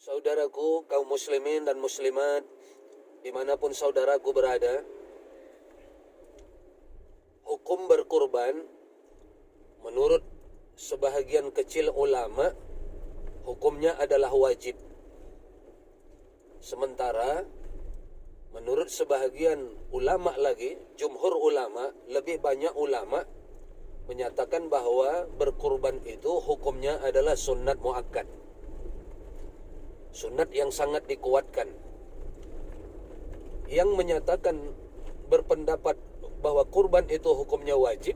Saudaraku kaum muslimin dan muslimat dimanapun saudaraku berada, hukum berkurban menurut sebahagian kecil ulama hukumnya adalah wajib. Sementara menurut sebahagian ulama lagi, jumhur ulama, lebih banyak ulama menyatakan bahawa berkurban itu hukumnya adalah sunnat muakkad, sunnat yang sangat dikuatkan. Yang menyatakan berpendapat bahwa kurban itu hukumnya wajib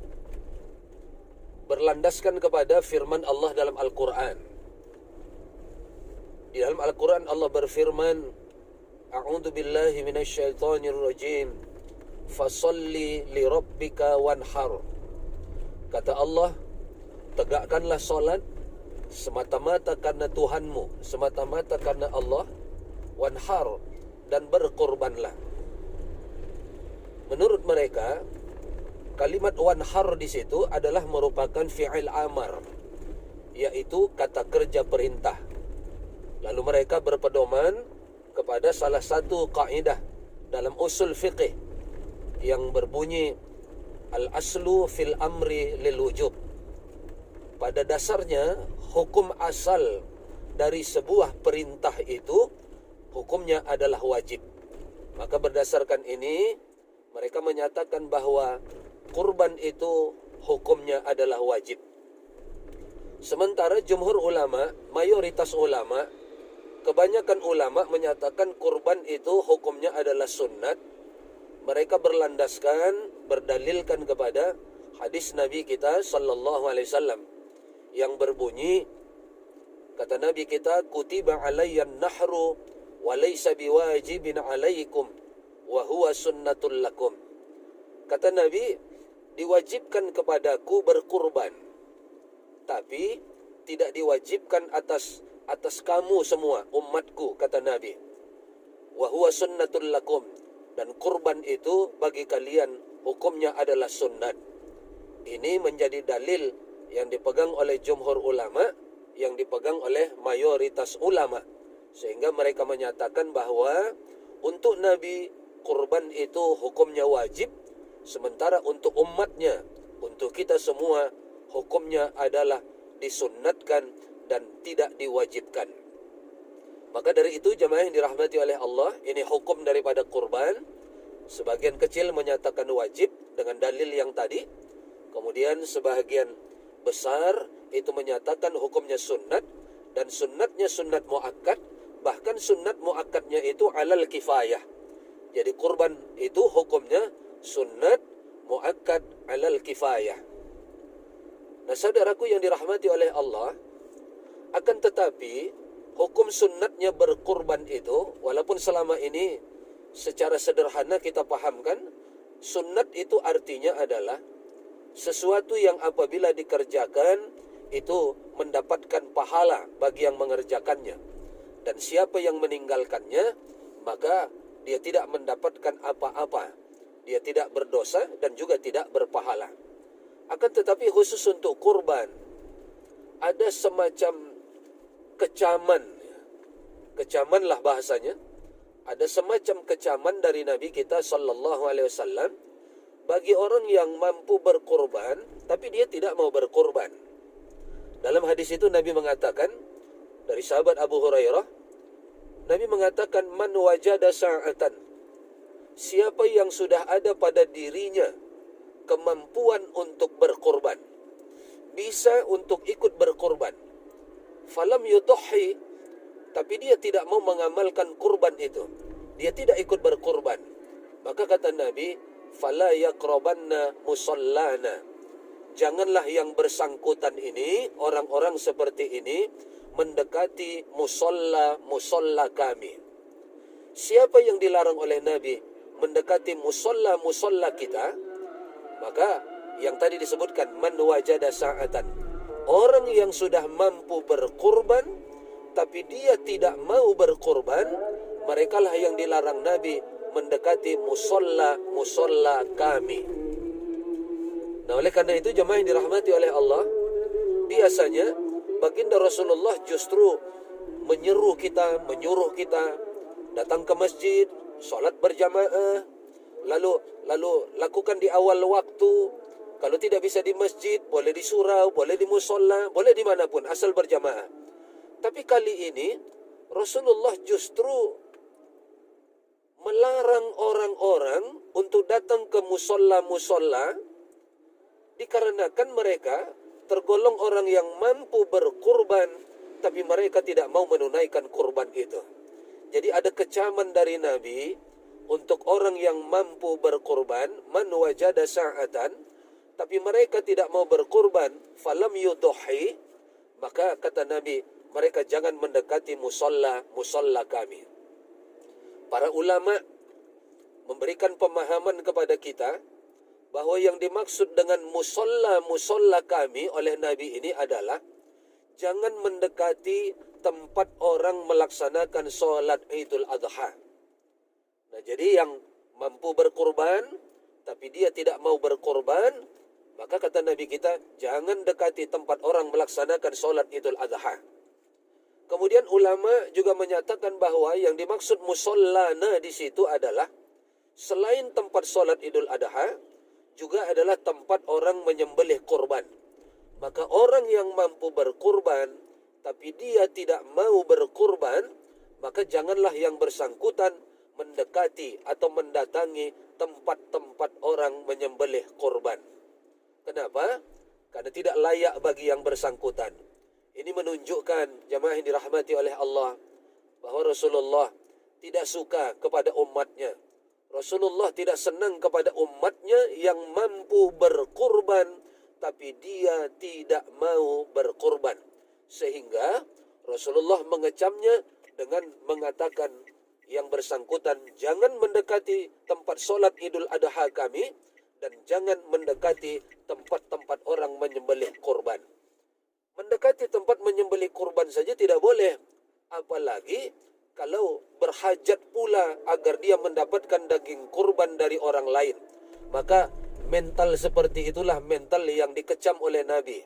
berlandaskan kepada firman Allah dalam Al-Quran. Di dalam Al-Quran Allah berfirman, A'udzu billahi minasyaitonir rajim, fasalli li rabbika wanhar. Kata Allah, tegakkanlah solat semata-mata karena Tuhanmu, semata-mata karena Allah, wanhar, dan berkurbanlah. Menurut mereka, kalimat wanhar di situ adalah merupakan fi'il amar, yaitu kata kerja perintah. Lalu mereka berpedoman kepada salah satu kaidah dalam usul fiqih yang berbunyi al-aslu fil amri lil wujub. Pada dasarnya hukum asal dari sebuah perintah itu hukumnya adalah wajib. Maka berdasarkan ini mereka menyatakan bahawa kurban itu hukumnya adalah wajib. Sementara jumhur ulama, mayoritas ulama, kebanyakan ulama menyatakan kurban itu hukumnya adalah sunnat. Mereka berlandaskan, berdalilkan kepada hadis Nabi kita sallallahu alaihi wasallam yang berbunyi, kata Nabi kita, kutiba alayyan nahru wa laysa biwajibin alaikum wa huwa sunnatul lakum. Kata Nabi, diwajibkan kepadaku berkurban, tapi tidak diwajibkan atas kamu semua umatku, kata Nabi. Wa huwa sunnatul lakum, dan kurban itu bagi kalian hukumnya adalah sunnat. Ini menjadi dalil yang dipegang oleh jumhur ulama, yang dipegang oleh mayoritas ulama, sehingga mereka menyatakan bahawa untuk Nabi kurban itu hukumnya wajib, sementara untuk umatnya, untuk kita semua, hukumnya adalah disunnatkan dan tidak diwajibkan. Maka dari itu jemaah yang dirahmati oleh Allah, ini hukum daripada kurban. Sebagian kecil menyatakan wajib dengan dalil yang tadi, kemudian sebahagian besar itu menyatakan hukumnya sunnat, dan sunnatnya sunnat muakkad, bahkan sunnat muakkadnya itu alal kifayah. Jadi kurban itu hukumnya sunnat muakkad alal kifayah. Nah saudaraku yang dirahmati oleh Allah, akan tetapi hukum sunnatnya berkurban itu, walaupun selama ini secara sederhana kita pahamkan, sunnat itu artinya adalah sesuatu yang apabila dikerjakan itu mendapatkan pahala bagi yang mengerjakannya, dan siapa yang meninggalkannya maka dia tidak mendapatkan apa-apa, dia tidak berdosa dan juga tidak berpahala. Akan tetapi khusus untuk kurban ada semacam kecamanlah bahasanya, ada semacam kecaman dari Nabi kita sallallahu alaihi wasallam bagi orang yang mampu berkurban tapi dia tidak mau berkurban. Dalam hadis itu Nabi mengatakan, dari sahabat Abu Hurairah, Nabi mengatakan, man wajada sa'atan, siapa yang sudah ada pada dirinya kemampuan untuk berkurban, bisa untuk ikut berkurban, falam yutuhi, tapi dia tidak mau mengamalkan kurban itu, dia tidak ikut berkurban, maka kata Nabi, fala yaqrabanna musallana, janganlah yang bersangkutan ini, orang-orang seperti ini, mendekati musalla kami. Siapa yang dilarang oleh Nabi mendekati musalla kita, maka yang tadi disebutkan, man wajada sa'atan, orang yang sudah mampu berkurban tapi dia tidak mau berkurban, merekalah yang dilarang Nabi mendekati musalla kami. Nah oleh karena itu jemaah yang dirahmati oleh Allah, biasanya baginda Rasulullah justru menyuruh kita datang ke masjid, solat berjamaah, lalu lakukan di awal waktu. Kalau tidak bisa di masjid, boleh di surau, boleh di musola, boleh di manapun, asal berjamaah. Tapi kali ini Rasulullah justru melarang orang-orang untuk datang ke musola-musola dikarenakan mereka tergolong orang yang mampu berkurban, tapi mereka tidak mau menunaikan kurban itu. Jadi ada kecaman dari Nabi untuk orang yang mampu berkurban, man wajada sa'atan, tapi mereka tidak mau berkurban, falam yudhi, maka kata Nabi, mereka jangan mendekati musolla kami. Para ulama memberikan pemahaman kepada kita bahawa yang dimaksud dengan musolla kami oleh Nabi ini adalah jangan mendekati tempat orang melaksanakan solat Idul Adha. Nah, jadi yang mampu berkurban tapi dia tidak mau berkurban, maka kata Nabi kita, jangan dekati tempat orang melaksanakan solat Idul Adha. Kemudian ulama juga menyatakan bahawa yang dimaksud musallana di situ adalah selain tempat solat Idul Adha, juga adalah tempat orang menyembelih kurban. Maka orang yang mampu berkurban, tapi dia tidak mau berkurban, maka janganlah yang bersangkutan mendekati atau mendatangi tempat-tempat orang menyembelih kurban. Kenapa? Karena tidak layak bagi yang bersangkutan. Ini menunjukkan, jamaah yang dirahmati oleh Allah, bahawa Rasulullah tidak suka kepada umatnya. Rasulullah tidak senang kepada umatnya yang mampu berkurban, tapi dia tidak mau berkurban. Sehingga Rasulullah mengecamnya dengan mengatakan yang bersangkutan, jangan mendekati tempat solat Idul Adha kami, dan jangan mendekati tempat-tempat orang menyembelih kurban. Mendekati tempat menyembelih kurban saja tidak boleh, apalagi kalau berhajat pula agar dia mendapatkan daging kurban dari orang lain. Maka mental seperti itulah mental yang dikecam oleh Nabi.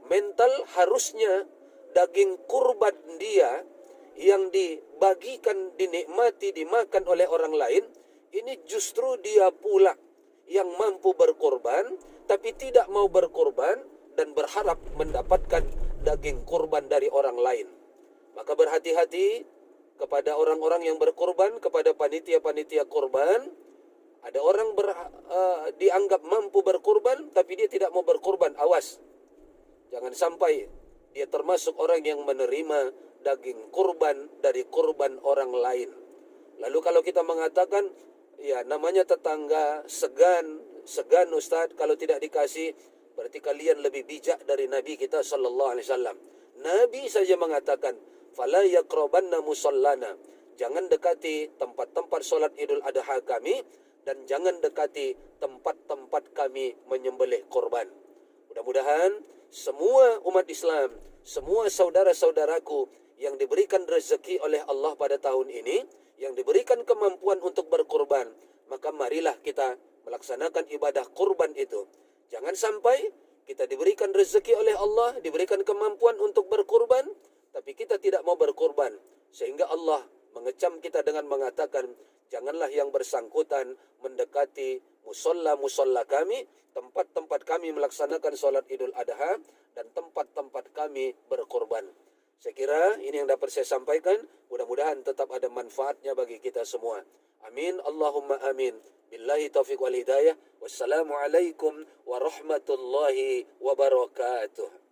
Mental harusnya daging kurban dia yang dibagikan, dinikmati, dimakan oleh orang lain, ini justru dia pula yang mampu berkorban tapi tidak mau berkorban dan berharap mendapatkan daging kurban dari orang lain. Maka berhati-hati kepada orang-orang yang berkorban, kepada panitia-panitia kurban. Ada orang dianggap mampu berkorban tapi dia tidak mau berkorban. Awas, jangan sampai dia termasuk orang yang menerima daging kurban dari kurban orang lain. Lalu kalau kita mengatakan, ya namanya tetangga, segan Ustaz, kalau tidak dikasih, berarti kalian lebih bijak dari Nabi kita sallallahu alaihi wasallam. Nabi saja mengatakan, fala yaqrabanna musallana. Jangan dekati tempat-tempat solat Idul Adha kami, dan jangan dekati tempat-tempat kami menyembelih korban. Mudah-mudahan semua umat Islam, semua saudara-saudaraku yang diberikan rezeki oleh Allah pada tahun ini, yang diberikan kemampuan untuk berkorban, maka marilah kita melaksanakan ibadah kurban itu. Jangan sampai kita diberikan rezeki oleh Allah, diberikan kemampuan untuk berkorban, tapi kita tidak mau berkorban. Sehingga Allah mengecam kita dengan mengatakan, janganlah yang bersangkutan mendekati musolla kami, tempat-tempat kami melaksanakan solat Idul Adha, dan tempat-tempat kami berkorban. Saya kira ini yang dapat saya sampaikan. Mudah-mudahan tetap ada manfaatnya bagi kita semua. Amin. Allahumma amin. Billahi taufiq wal hidayah. Wassalamualaikum warahmatullahi wabarakatuh.